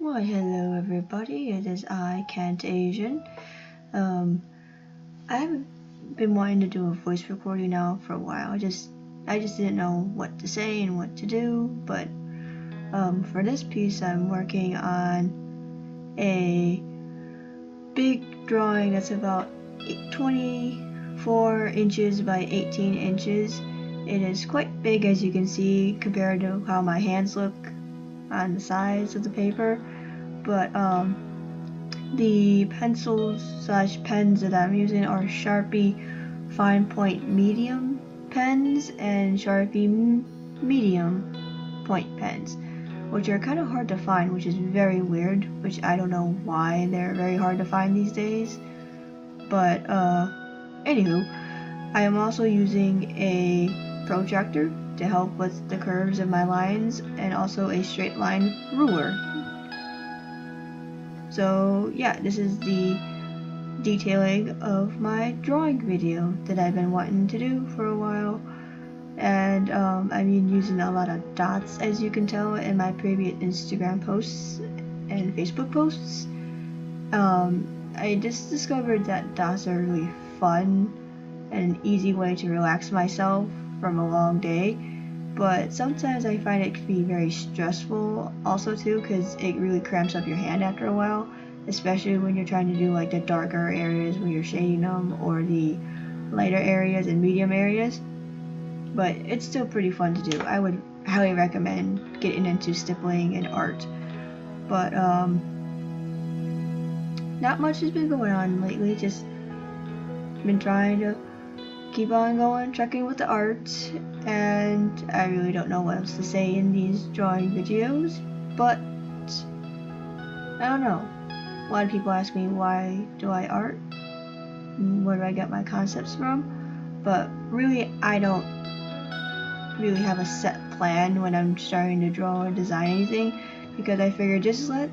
Why, hello everybody, it is I, Kent Asian. I've been wanting to do a voice recording now for a while. I just didn't know what to say and what to do, but for this piece I'm working on a big drawing that's about 24 inches by 18 inches. It is quite big, as you can see, compared to how my hands look on the sides of the paper, but the pencils / pens that I'm using are Sharpie fine point medium pens and Sharpie medium point pens, which are kind of hard to find, which is very weird, which I don't know why they're very hard to find these days. But anywho, I am also using a protractor to help with the curves of my lines, and also a straight line ruler. So yeah, this is the detailing of my drawing video that I've been wanting to do for a while, and I've been using a lot of dots, as you can tell in my previous Instagram posts and Facebook posts. I just discovered that dots are really fun and an easy way to relax myself from a long day, but sometimes I find it can be very stressful also too, because it really cramps up your hand after a while, especially when you're trying to do like the darker areas where you're shading them, or the lighter areas and medium areas. But it's still pretty fun to do. I would highly recommend getting into stippling and art. But not much has been going on lately, just been trying to keep on going, trucking with the art, and I really don't know what else to say in these drawing videos, but I don't know. A lot of people ask me, why do I art? Where do I get my concepts from? But really, I don't really have a set plan when I'm starting to draw or design anything, because I figure just let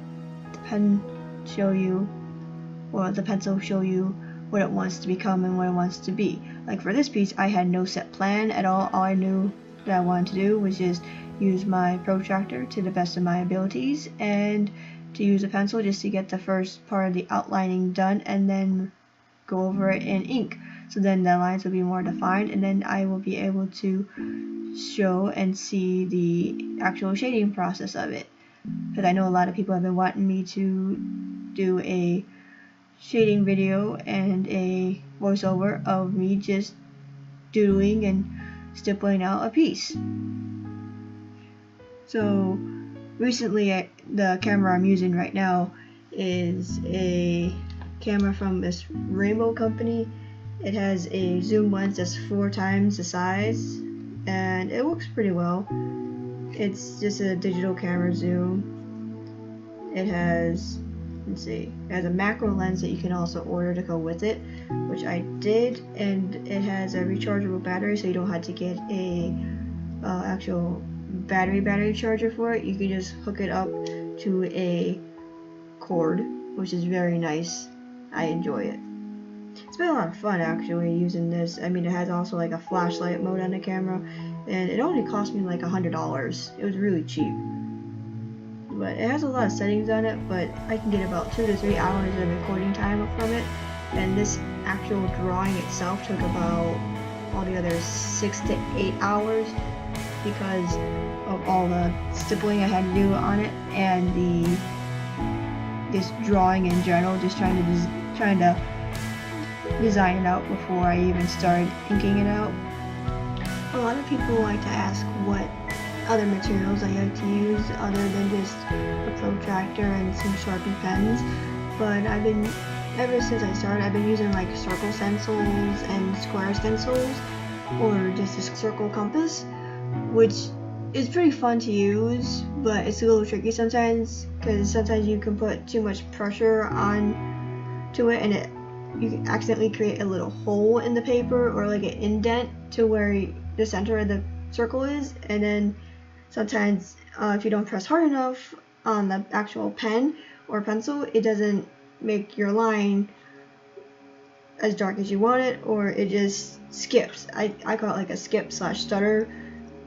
the pen show you, or the pencil show you what it wants to become and what it wants to be. Like for this piece, I had no set plan at all. All I knew that I wanted to do was just use my protractor to the best of my abilities, and to use a pencil just to get the first part of the outlining done, and then go over it in ink. So then the lines will be more defined, and then I will be able to show and see the actual shading process of it. Because I know a lot of people have been wanting me to do a shading video and a voiceover of me just doodling and stippling out a piece. So recently, the camera I'm using right now is a camera from this Rainbow company. It has a zoom lens that's 4 times the size, and it works pretty well. It's just a digital camera zoom. It has, it has a macro lens that you can also order to go with it, which I did, and it has a rechargeable battery, so you don't have to get a actual battery charger for it. You can just hook it up to a cord, which is very nice. I enjoy it. It's been a lot of fun actually using this. I mean, it has also like a flashlight mode on the camera, and it only cost me like $100. It was really cheap. But it has a lot of settings on it, but I can get about 2 to 3 hours of recording time from it, and this actual drawing itself took about altogether 6 to 8 hours, because of all the stippling I had to do on it, and this drawing in general, just trying to design it out before I even started inking it out. A lot of people like to ask what other materials I like to use other than just a protractor and some Sharpie pens, but ever since I started, I've been using like circle stencils and square stencils, or just a circle compass, which is pretty fun to use, but it's a little tricky sometimes, because sometimes you can put too much pressure on to it, and you can accidentally create a little hole in the paper, or like an indent to where the center of the circle is, and then sometimes if you don't press hard enough on the actual pen or pencil, it doesn't make your line as dark as you want it, or it just skips. I call it like a skip / stutter,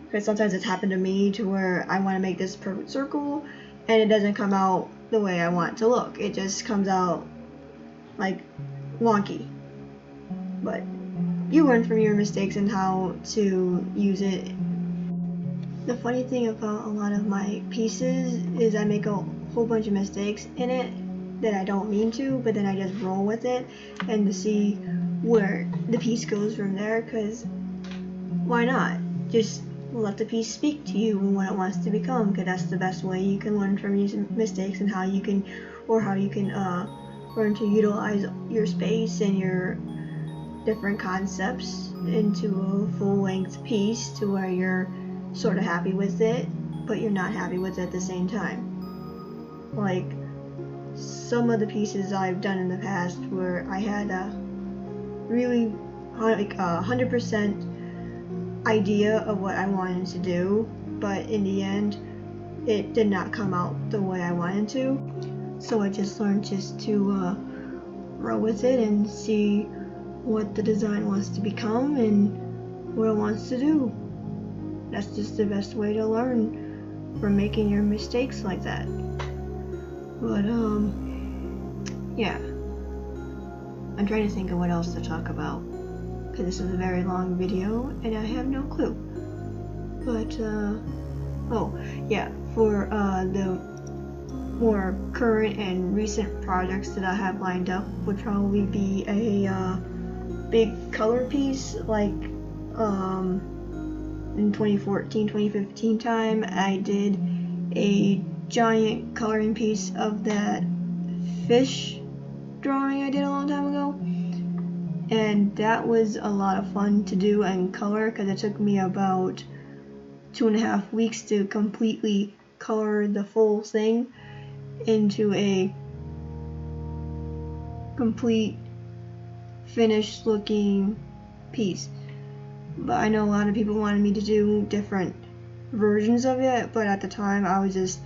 because sometimes it's happened to me to where I want to make this perfect circle and it doesn't come out the way I want it to look. It just comes out like wonky. But you learn from your mistakes and how to use it. The funny thing about a lot of my pieces is I make a whole bunch of mistakes in it that I don't mean to, but then I just roll with it and to see where the piece goes from there, because why not? Just let the piece speak to you and what it wants to become, because that's the best way you can learn from your mistakes and how you can learn to utilize your space and your different concepts into a full-length piece to where you're sort of happy with it, but you're not happy with it at the same time. Like some of the pieces I've done in the past where I had a really like 100% idea of what I wanted to do, but in the end it did not come out the way I wanted to. So I just learned just to roll with it and see what the design wants to become and what it wants to do. That's just the best way to learn from making your mistakes like that. But yeah, I'm trying to think of what else to talk about, because this is a very long video and I have no clue. But oh yeah, for the more current and recent projects that I have lined up would probably be a big color piece, like in 2014-2015 time I did a giant coloring piece of that fish drawing I did a long time ago, and that was a lot of fun to do and color, because it took me about 2.5 weeks to completely color the full thing into a complete finished looking piece. But I know a lot of people wanted me to do different versions of it, but at the time I was just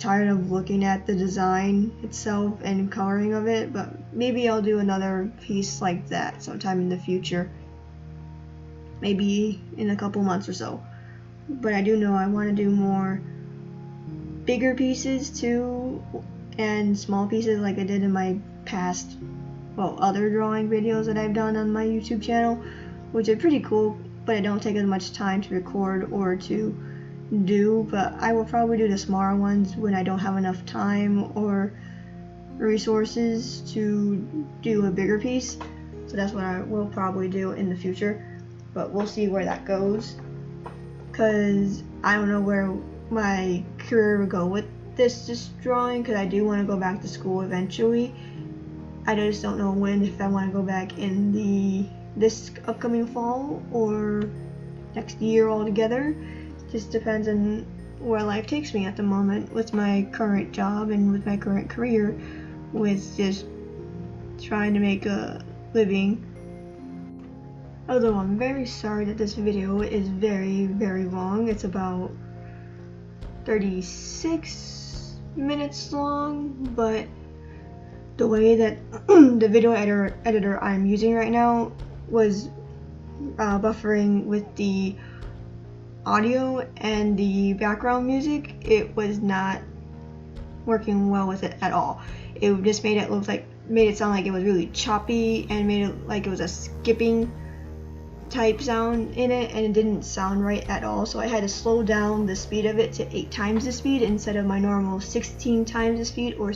tired of looking at the design itself and coloring of it. But maybe I'll do another piece like that sometime in the future, maybe in a couple months or so. But I do know I want to do more bigger pieces too, and small pieces like I did in my past, other drawing videos that I've done on my YouTube channel, which are pretty cool, but it don't take as much time to record or to do. But I will probably do the smaller ones when I don't have enough time or resources to do a bigger piece. So that's what I will probably do in the future, but we'll see where that goes, because I don't know where my career will go with this drawing, because I do want to go back to school eventually. I just don't know when, if I want to go back in this upcoming fall or next year altogether. Just depends on where life takes me at the moment with my current job and with my current career, with just trying to make a living. Although I'm very sorry that this video is very, very long. It's about 36 minutes long, but the way that the video editor I'm using right now was buffering with the audio and the background music. It was not working well with it at all. It just made it sound like it was really choppy, and made it like it was a skipping type sound in it, and it didn't sound right at all. So I had to slow down the speed of it to 8 times the speed instead of my normal 16 times the speed, or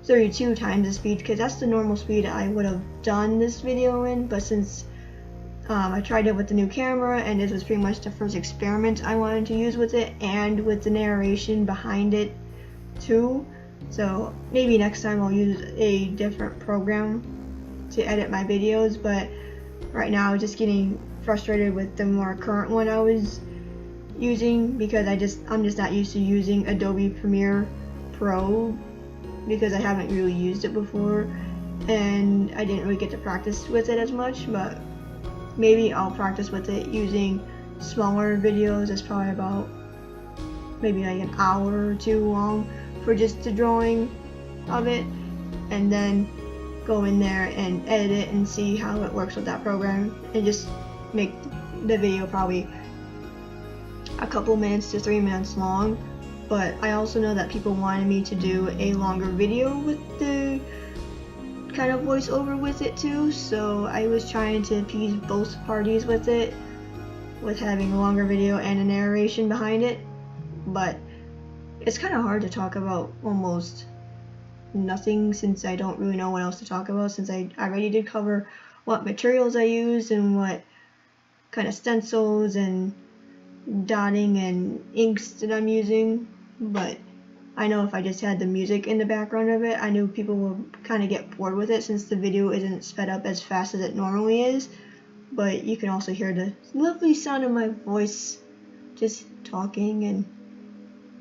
32 times the speed, because that's the normal speed I would have done this video in. But since I tried it with the new camera, and this was pretty much the first experiment I wanted to use with it, and with the narration behind it too, so maybe next time I'll use a different program to edit my videos. But right now I'm just getting frustrated with the more current one I was using, because I'm just not used to using Adobe Premiere Pro, because I haven't really used it before and I didn't really get to practice with it as much. But maybe I'll practice with it using smaller videos. It's probably about maybe like an hour or 2 long for just the drawing of it, and then go in there and edit it and see how it works with that program, and just make the video probably a couple minutes to 3 minutes long, but I also know that people wanted me to do a longer video with the kind of voiceover with it too, so I was trying to appease both parties with it, with having a longer video and a narration behind it. But it's kind of hard to talk about almost nothing since I don't really know what else to talk about, since I already did cover what materials I used and what kind of stencils and dotting and inks that I'm using. But I know if I just had the music in the background of it, I knew people would kind of get bored with it since the video isn't sped up as fast as it normally is. But you can also hear the lovely sound of my voice just talking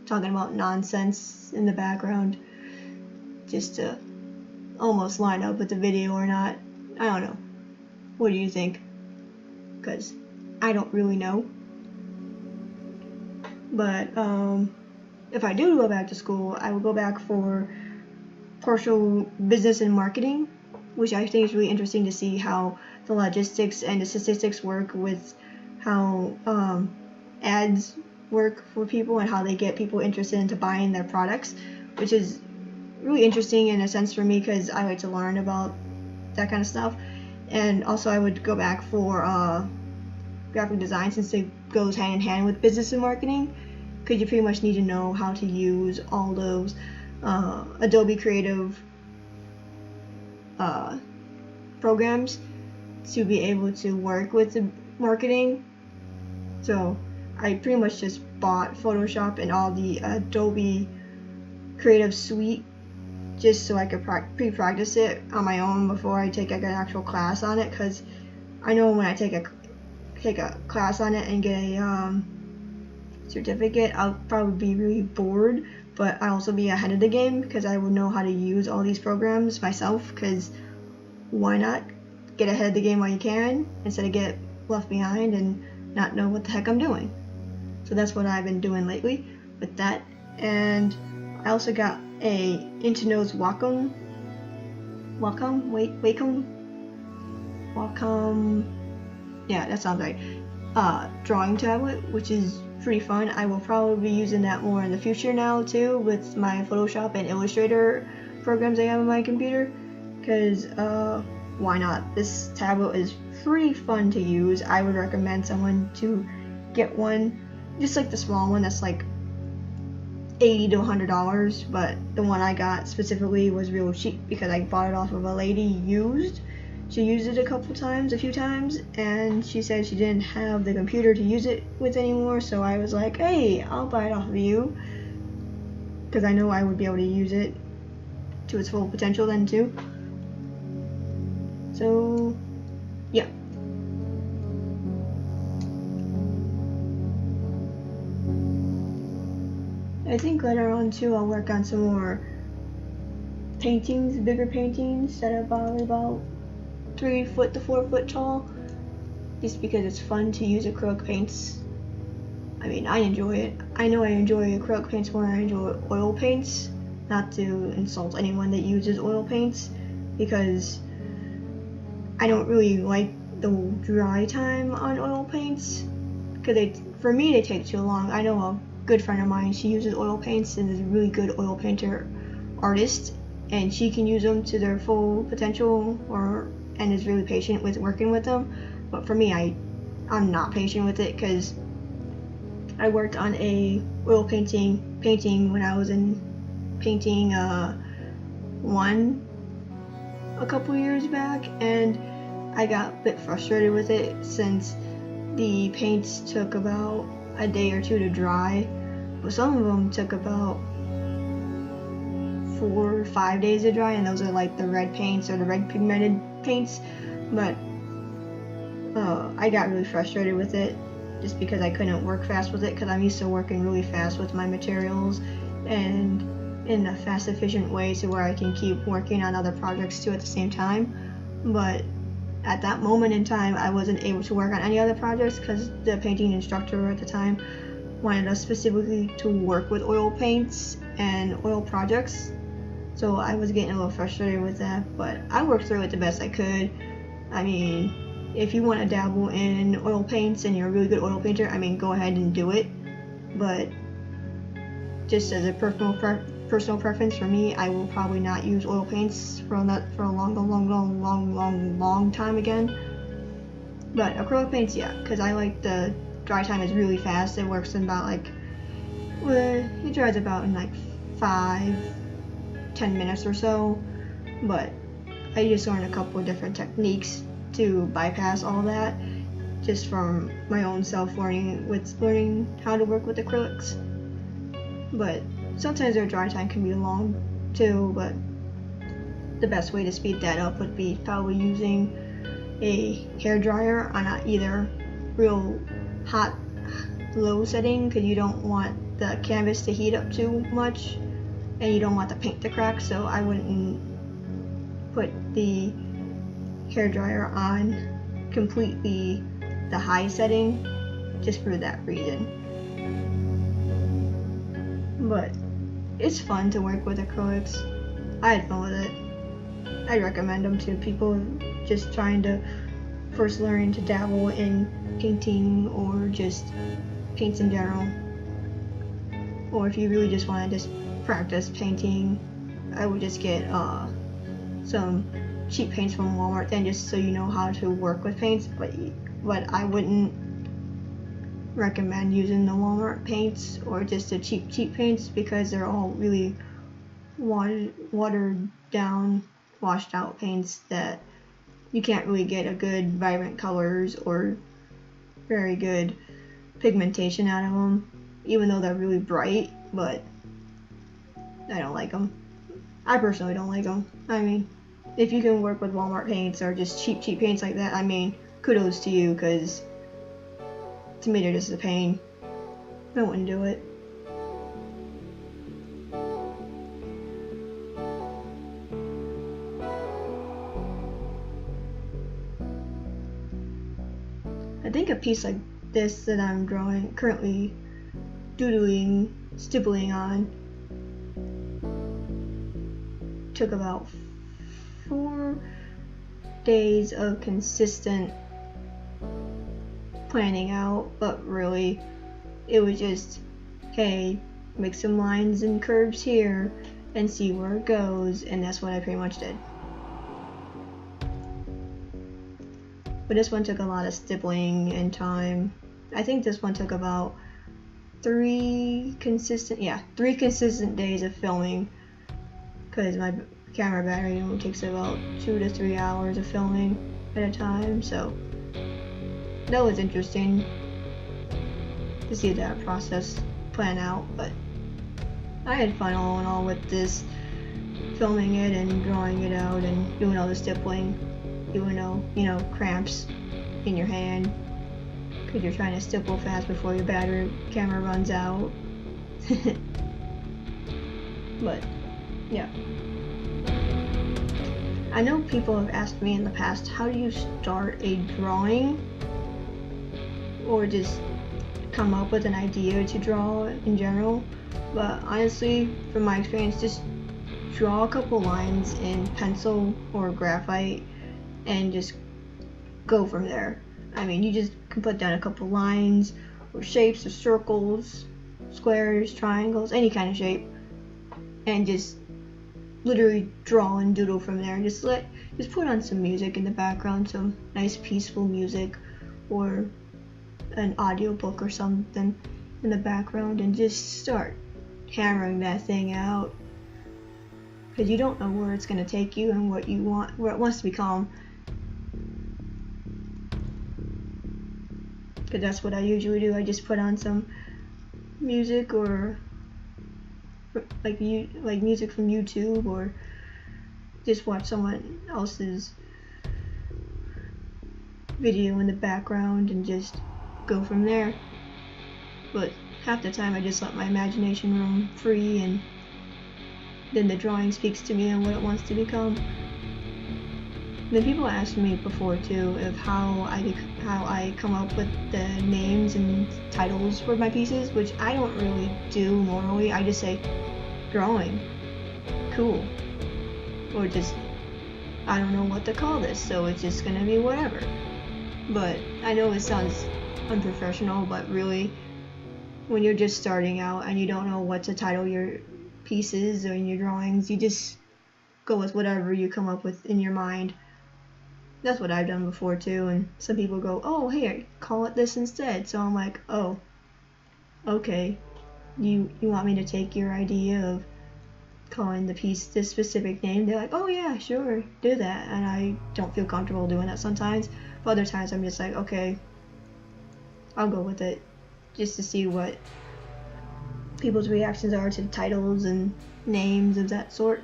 about nonsense in the background, just to almost line up with the video or not. I don't know. What do you think? Because I don't really know. But if I do go back to school, I will go back for partial business and marketing, which I think is really interesting to see how the logistics and the statistics work with how ads work for people and how they get people interested into buying their products, which is really interesting in a sense for me because I like to learn about that kind of stuff. And also I would go back for graphic design, since it goes hand in hand with business and marketing, because you pretty much need to know how to use all those Adobe Creative programs to be able to work with the marketing. So I pretty much just bought Photoshop and all the Adobe Creative Suite just so I could pre-practice it on my own before I take like an actual class on it, because I know when I take a class on it and get a certificate, I'll probably be really bored, but I'll also be ahead of the game because I will know how to use all these programs myself, because why not get ahead of the game while you can instead of get left behind and not know what the heck I'm doing. So that's what I've been doing lately with that. And I also got a Intuos Wacom, yeah, that sounds right, drawing tablet, which is pretty fun. I will probably be using that more in the future now too, with my Photoshop and Illustrator programs I have on my computer, because why not? This tablet is pretty fun to use. I would recommend someone to get one, just like the small one that's like $80 to $100, but the one I got specifically was real cheap because I bought it off of a lady used. She used it a few times, and she said she didn't have the computer to use it with anymore, so I was like, hey, I'll buy it off of you, because I know I would be able to use it to its full potential then too. So, yeah. I think later on too I'll work on some more paintings, bigger paintings that are probably about 3 foot to 4 foot tall, just because it's fun to use acrylic paints. I mean, I enjoy it. I know I enjoy acrylic paints more than I enjoy oil paints, not to insult anyone that uses oil paints, because I don't really like the dry time on oil paints, because for me they take too long. I know a good friend of mine, she uses oil paints and is a really good oil painter artist, and she can use them to their full potential and is really patient with working with them. But for me, I'm not patient with it, because I worked on a oil painting when I was in painting 1 a couple years back, and I got a bit frustrated with it since the paints took about a day or 2 to dry, but some of them took about 4 or 5 days to dry, and those are like the red paints or the red pigmented paints. But I got really frustrated with it just because I couldn't work fast with it, because I'm used to working really fast with my materials and in a fast, efficient way to where I can keep working on other projects too at the same time. But at that moment in time, I wasn't able to work on any other projects because the painting instructor at the time wanted us specifically to work with oil paints and oil projects. So I was getting a little frustrated with that, but I worked through it the best I could. I mean, if you want to dabble in oil paints and you're a really good oil painter, I mean, go ahead and do it. But just as a personal preference for me, I will probably not use oil paints for a long time again. But acrylic paints, yeah, because I like the dry time is really fast. It works in about like, it dries about in like 5-10 minutes or so. But I just learned a couple of different techniques to bypass all that, just from my own learning how to work with acrylics. But sometimes their dry time can be long too, but the best way to speed that up would be probably using a hair dryer on a either real hot low setting, because you don't want the canvas to heat up too much and you don't want the paint to crack, so I wouldn't put the hair dryer on completely the high setting just for that reason. But it's fun to work with acrylics. I had fun with it. I recommend them to people just trying to first learn to dabble in painting or just paints in general. Or if you really just want to just practice painting, I would just get some cheap paints from Walmart, then, just so you know how to work with paints. But I wouldn't recommend using the Walmart paints or just the cheap paints, because they're all really watered down, washed out paints that you can't really get a good vibrant colors or very good pigmentation out of them, even though they're really bright. But I don't like them. I personally don't like them. I mean, if you can work with Walmart paints or just cheap paints like that, I mean, kudos to you, because to me they're just a pain. I wouldn't do it. I think a piece like this that I'm currently stippling on, took about 4 days of consistent planning out, but really it was just, hey, make some lines and curves here and see where it goes, and that's what I pretty much did. But this one took a lot of stippling and time. I think this one took about 3 consistent days of filming, because my camera battery only takes about 2 to 3 hours of filming at a time, so that was interesting to see that process plan out. But I had fun all in all with this, filming it and drawing it out and doing all the stippling, even though, cramps in your hand because you're trying to stipple fast before your camera runs out. But yeah, I know people have asked me in the past, how do you start a drawing or just come up with an idea to draw in general? But honestly, from my experience, just draw a couple lines in pencil or graphite and just go from there. I mean, you just can put down a couple lines or shapes or circles, squares, triangles, any kind of shape, and just literally draw and doodle from there. And just put on some music in the background, some nice peaceful music or an audiobook or something in the background, and just start hammering that thing out, because you don't know where it's going to take you and where it wants to become. Because that's what I usually do. I just put on some music, or like music from YouTube, or just watch someone else's video in the background and just go from there. But half the time I just let my imagination roam free, and then the drawing speaks to me and what it wants to become. Then people asked me before too of how I come up with the names and titles for my pieces, which I don't really do normally. I just say drawing, cool, or just I don't know what to call this, so it's just gonna be whatever. But I know it sounds unprofessional, but really when you're just starting out and you don't know what to title your pieces or in your drawings, you just go with whatever you come up with in your mind. That's what I've done before too, and some people go, oh, here, call it this instead. So I'm like, oh, okay, you want me to take your idea of calling the piece this specific name? They're like, oh yeah, sure, do that. And I don't feel comfortable doing that sometimes, but other times I'm just like, okay, I'll go with it, just to see what people's reactions are to titles and names of that sort.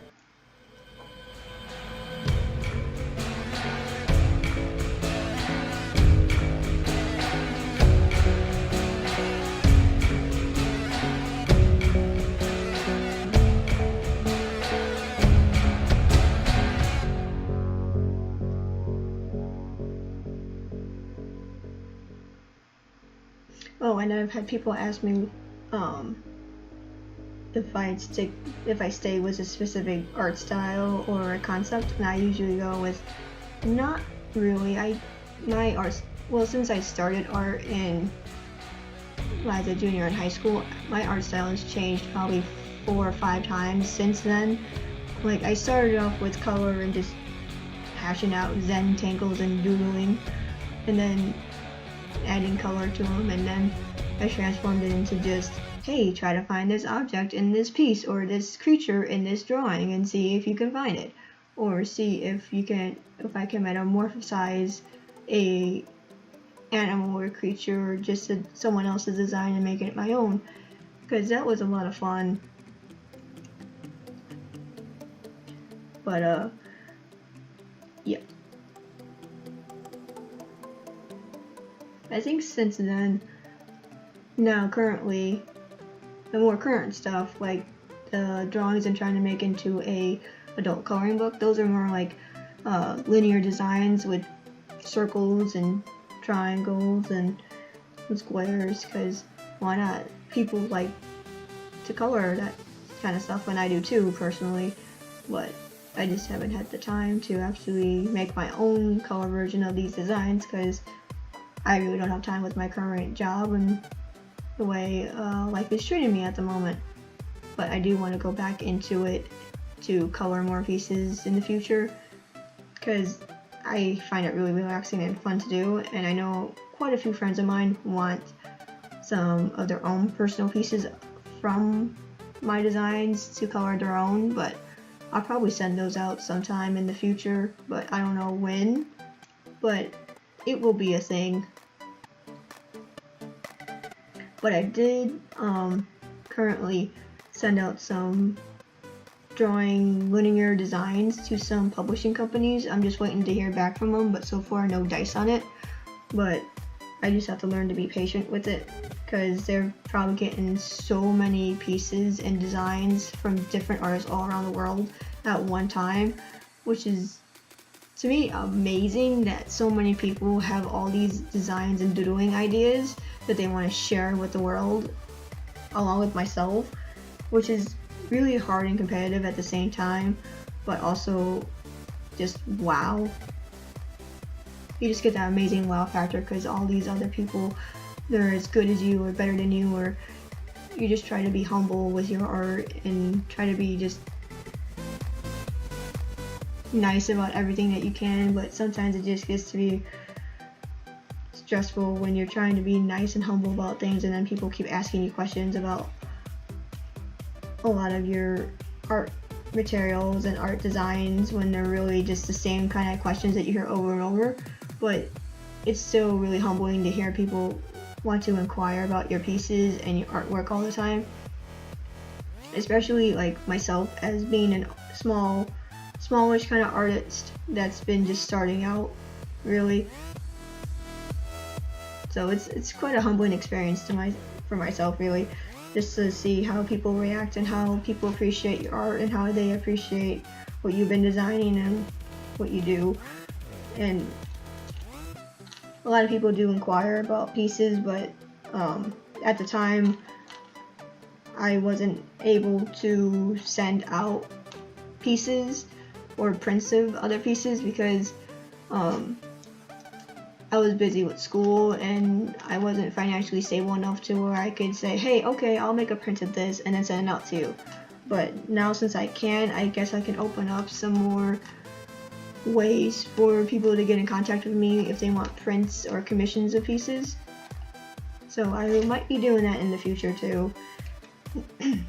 Oh, and I've had people ask me if I stay with a specific art style or a concept, and I usually go with not really. My art, well, since I started art when I was a junior in high school, my art style has changed probably 4 or 5 times since then. Like, I started off with color and just hashing out Zen tangles and doodling, and then adding color to them, and then I transformed it into just, hey, try to find this object in this piece or this creature in this drawing and see if you can find it, or see if I can metamorphosize a animal or creature or just someone else's design and make it my own, because that was a lot of fun. But yeah, I think since then, now currently, the more current stuff, like the drawings I'm trying to make into a adult coloring book, those are more like linear designs with circles and triangles and squares, because why not? People like to color that kind of stuff, and I do too, personally, but I just haven't had the time to actually make my own color version of these designs, because I really don't have time with my current job and the way life is treating me at the moment. But I do want to go back into it to color more pieces in the future, because I find it really relaxing and fun to do, and I know quite a few friends of mine want some of their own personal pieces from my designs to color their own, but I'll probably send those out sometime in the future, but I don't know when, but it will be a thing. But I did currently send out some drawing linear designs to some publishing companies. I'm just waiting to hear back from them, but so far no dice on it. But I just have to learn to be patient with it, because they're probably getting so many pieces and designs from different artists all around the world at one time, which is, to me, amazing that so many people have all these designs and doodling ideas that they want to share with the world, along with myself, which is really hard and competitive at the same time, but also just wow. You just get that amazing wow factor, because all these other people, they're as good as you or better than you, or you just try to be humble with your art and try to be just nice about everything that you can, but sometimes it just gets to be stressful when you're trying to be nice and humble about things, and then people keep asking you questions about a lot of your art materials and art designs when they're really just the same kind of questions that you hear over and over. But it's still really humbling to hear people want to inquire about your pieces and your artwork all the time, especially like myself, as being a smallish kind of artist that's been just starting out, really. So it's quite a humbling experience for myself, really, just to see how people react and how people appreciate your art and how they appreciate what you've been designing and what you do. And a lot of people do inquire about pieces, but at the time I wasn't able to send out pieces or prints of other pieces, because I was busy with school and I wasn't financially stable enough to where I could say, hey, okay, I'll make a print of this and then send it out to you. But now since I can, I guess I can open up some more ways for people to get in contact with me if they want prints or commissions of pieces. So I might be doing that in the future too. I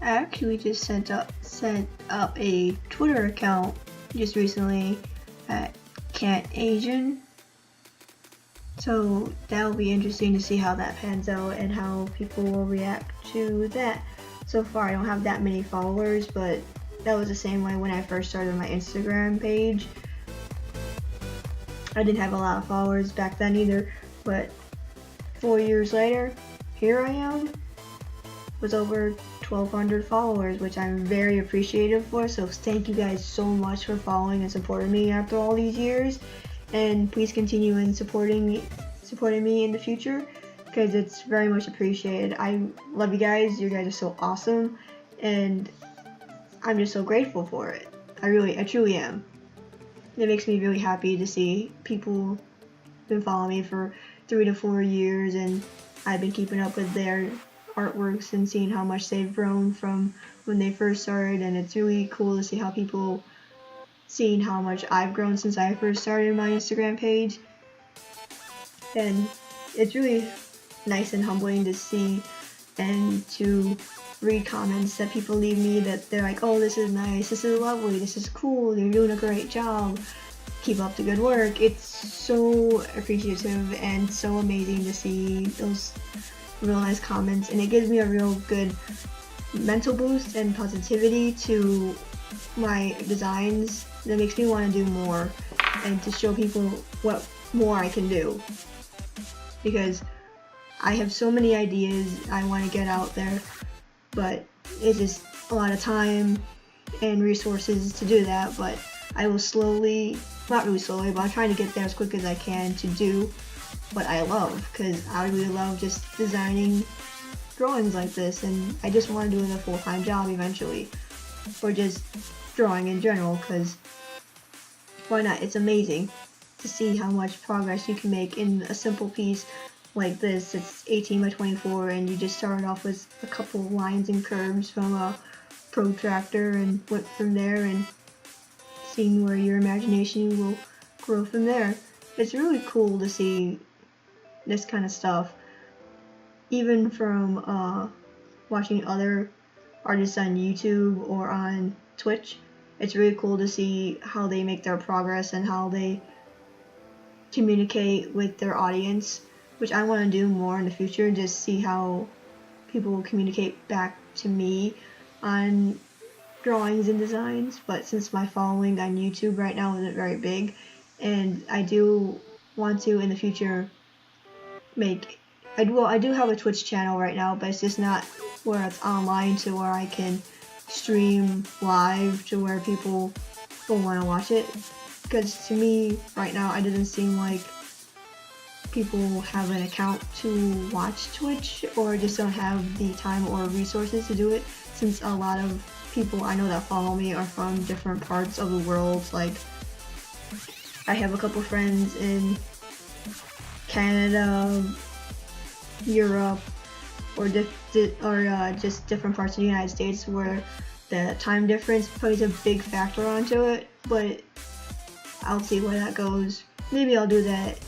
actually just set up a Twitter account just recently at Can't Asian. So that'll be interesting to see how that pans out and how people will react to that. So far I don't have that many followers, but that was the same way when I first started my Instagram page. I didn't have a lot of followers back then either, but 4 years later, here I am with over 1,200 followers, which I'm very appreciative for. So thank you guys so much for following and supporting me after all these years, and please continue in supporting me in the future, because it's very much appreciated. I love you guys. You guys are so awesome, and I'm just so grateful for it. I truly am. It makes me really happy to see people been following me for 3 to 4 years, and I've been keeping up with their artworks and seeing how much they've grown from when they first started. And it's really cool to see how people seeing how much I've grown since I first started my Instagram page. And it's really nice and humbling to see and to read comments that people leave me that they're like, oh, this is nice, this is lovely, this is cool, you're doing a great job, keep up the good work. It's so appreciative and so amazing to see those real nice comments, and it gives me a real good mental boost and positivity to my designs that makes me want to do more and to show people what more I can do, because I have so many ideas I want to get out there, but it's just a lot of time and resources to do that. But I will slowly, not really slowly, but I'm trying to get there as quick as I can to do what I love, because I really love just designing drawings like this, and I just want to do it as a full-time job eventually, or just drawing in general, because why not? It's amazing to see how much progress you can make in a simple piece like this. It's 18 by 24, and you just started off with a couple lines and curves from a protractor and went from there, and seeing where your imagination will grow from there. It's really cool to see this kind of stuff, even from watching other artists on YouTube or on Twitch. It's really cool to see how they make their progress and how they communicate with their audience, which I want to do more in the future, just see how people will communicate back to me on drawings and designs. But since my following on YouTube right now isn't very big, and I do want to in the future I do have a Twitch channel right now, but it's just not where it's online to where I can stream live to where people will want to watch it, because to me right now it doesn't seem like people have an account to watch Twitch, or just don't have the time or resources to do it, since a lot of people I know that follow me are from different parts of the world. Like, I have a couple friends in Canada, Europe, or just different parts of the United States where the time difference plays a big factor onto it. But I'll see where that goes. Maybe I'll do that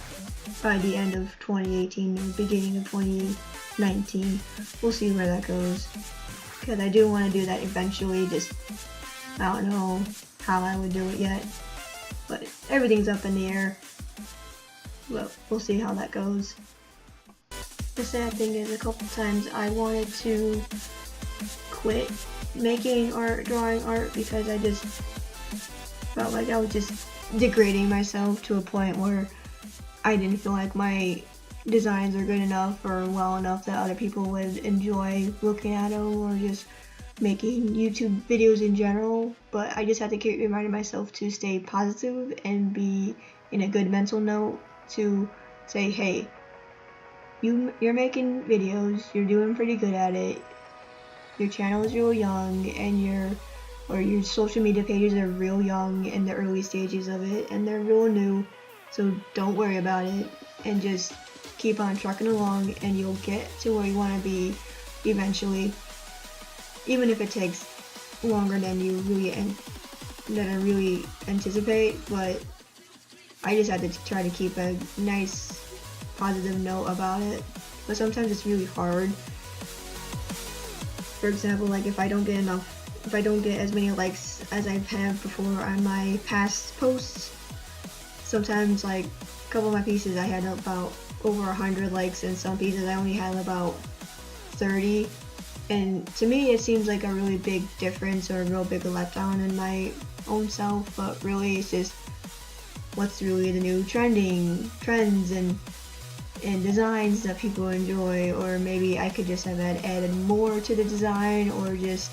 by the end of 2018 or beginning of 2019. We'll see where that goes, because I do want to do that eventually. Just I don't know how I would do it yet, but everything's up in the air. Well, we'll see how that goes. The sad thing is, a couple times I wanted to quit making art, drawing art, because I just felt like I was just degrading myself to a point where I didn't feel like my designs are good enough or well enough that other people would enjoy looking at them, or just making YouTube videos in general. But I just had to keep reminding myself to stay positive and be in a good mental note to say, hey, you're making videos, you're doing pretty good at it, your channel is real young, and your social media pages are real young in the early stages of it, and they're real new, So don't worry about it and just keep on trucking along, and you'll get to where you want to be eventually, even if it takes longer than you really anticipate. But I just had to try to keep a nice positive note about it. But sometimes it's really hard. For example, like if I don't get as many likes as I've had before on my past posts, sometimes like a couple of my pieces I had about over 100 likes, and some pieces I only had about 30. And to me it seems like a really big difference or a real big letdown in my own self, but really it's just what's really the new trends and designs that people enjoy. Or maybe I could just have added more to the design, or just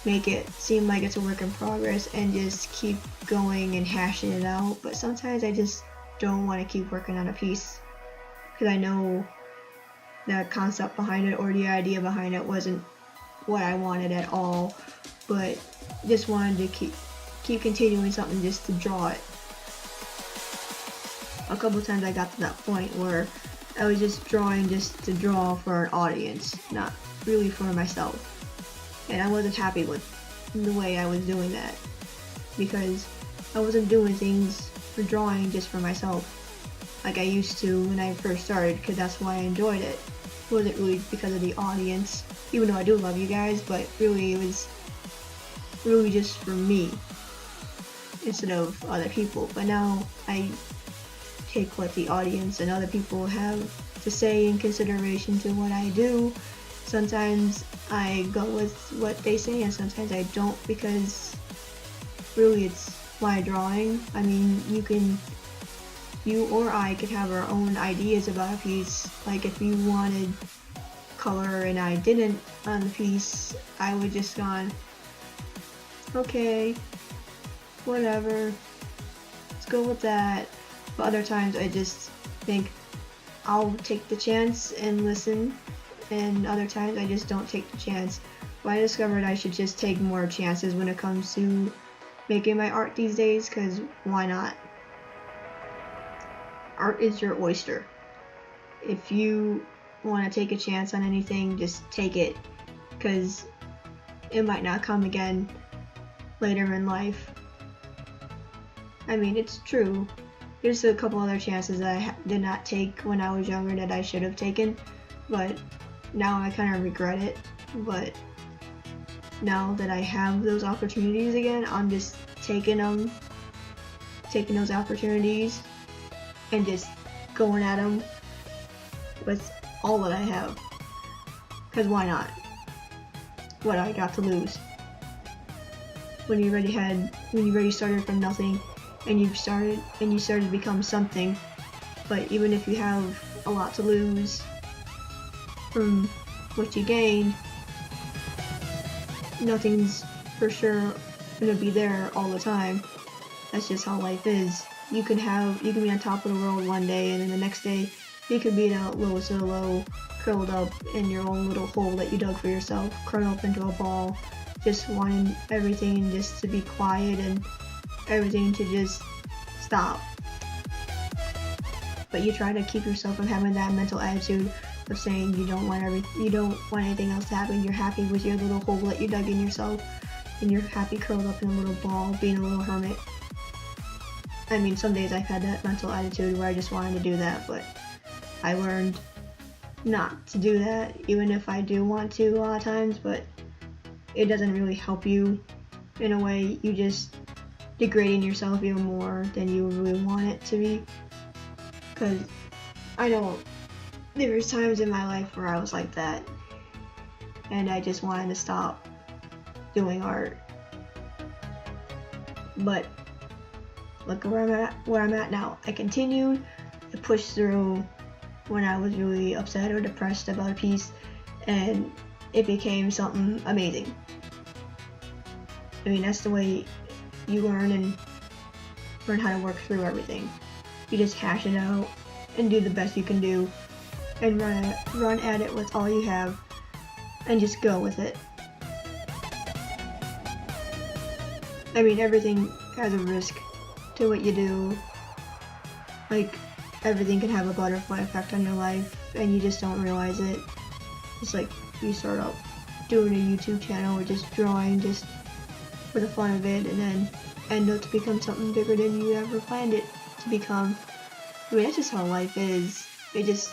make it seem like it's a work in progress and just keep going and hashing it out. But sometimes I just don't want to keep working on a piece because I know the concept behind it or the idea behind it wasn't what I wanted at all, but just wanted to keep continuing something just to draw it. A couple times I got to that point where I was just drawing just to draw for an audience, not really for myself. And I wasn't happy with the way I was doing that, because I wasn't doing things for drawing just for myself like I used to when I first started, because that's why I enjoyed it. It wasn't really because of the audience, even though I do love you guys, but really it was really just for me instead of other people. But now I take what the audience and other people have to say in consideration to what I do. Sometimes I go with what they say and sometimes I don't, because really it's my drawing. I mean, you or I could have our own ideas about a piece. Like if you wanted color and I didn't on the piece, I would just gone, okay, whatever, let's go with that. But other times I just think I'll take the chance and listen, and other times I just don't take the chance. But I discovered I should just take more chances when it comes to making my art these days, because why not? Art is your oyster. If you want to take a chance on anything, just take it, because it might not come again later in life. I mean, it's true. There's a couple other chances that I did not take when I was younger that I should have taken, but now I kind of regret it. But now that I have those opportunities again, I'm just taking those opportunities and just going at them with all that I have. Because why not? What I got to lose? When you already started from nothing, and you started to become something. But even if you have a lot to lose from what you gained, nothing's for sure gonna be there all the time. That's just how life is. You can be on top of the world one day, and then the next day you could be the lowest of the low, curled up in your own little hole that you dug for yourself, curled up into a ball, just wanting everything just to be quiet and everything to just stop. But you try to keep yourself from having that mental attitude of saying you don't want anything else to happen. You're happy with your little hole that you dug in yourself, and you're happy curled up in a little ball, being a little hermit. I mean, some days I've had that mental attitude where I just wanted to do that, but I learned not to do that, even if I do want to a lot of times. But it doesn't really help you in a way. You just degrading yourself even more than you really want it to be. Because I know there was times in my life where I was like that, and I just wanted to stop doing art. But look where I'm at now. I continued to push through when I was really upset or depressed about a piece, and it became something amazing. I mean, that's the way you learn how to work through everything. You just hash it out and do the best you can do, and run at it with all you have, and just go with it. I mean, everything has a risk to what you do. like everything can have a butterfly effect on your life and you just don't realize it. It's like you start out doing a YouTube channel or just drawing just for the fun of it and then end up to become something bigger than you ever planned it to become. I mean, that's just how life is. It just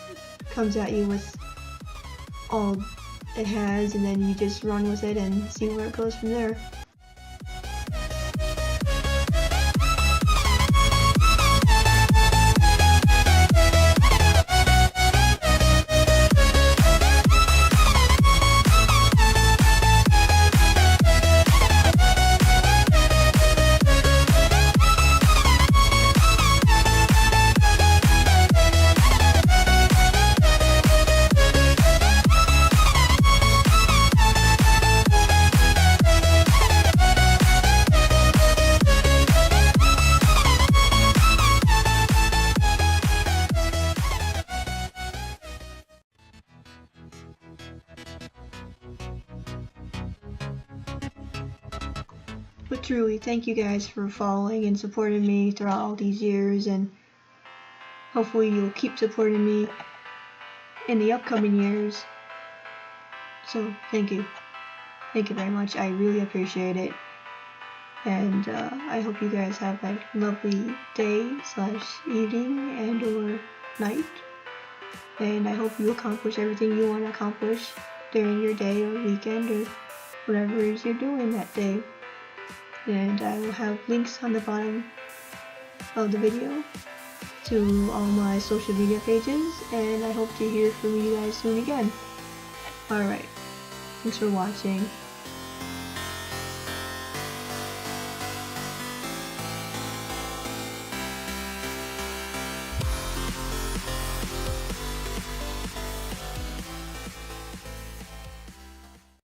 comes at you with all it has and then you just run with it and see where it goes from there. But truly, thank you guys for following and supporting me throughout all these years, and hopefully you'll keep supporting me in the upcoming years. So thank you. Thank you very much. I really appreciate it. And I hope you guys have a lovely day / evening and or night. And I hope you accomplish everything you want to accomplish during your day or weekend or whatever it is you're doing that day. And I will have links on the bottom of the video to all my social media pages, and I hope to hear from you guys soon again. Alright, thanks for watching.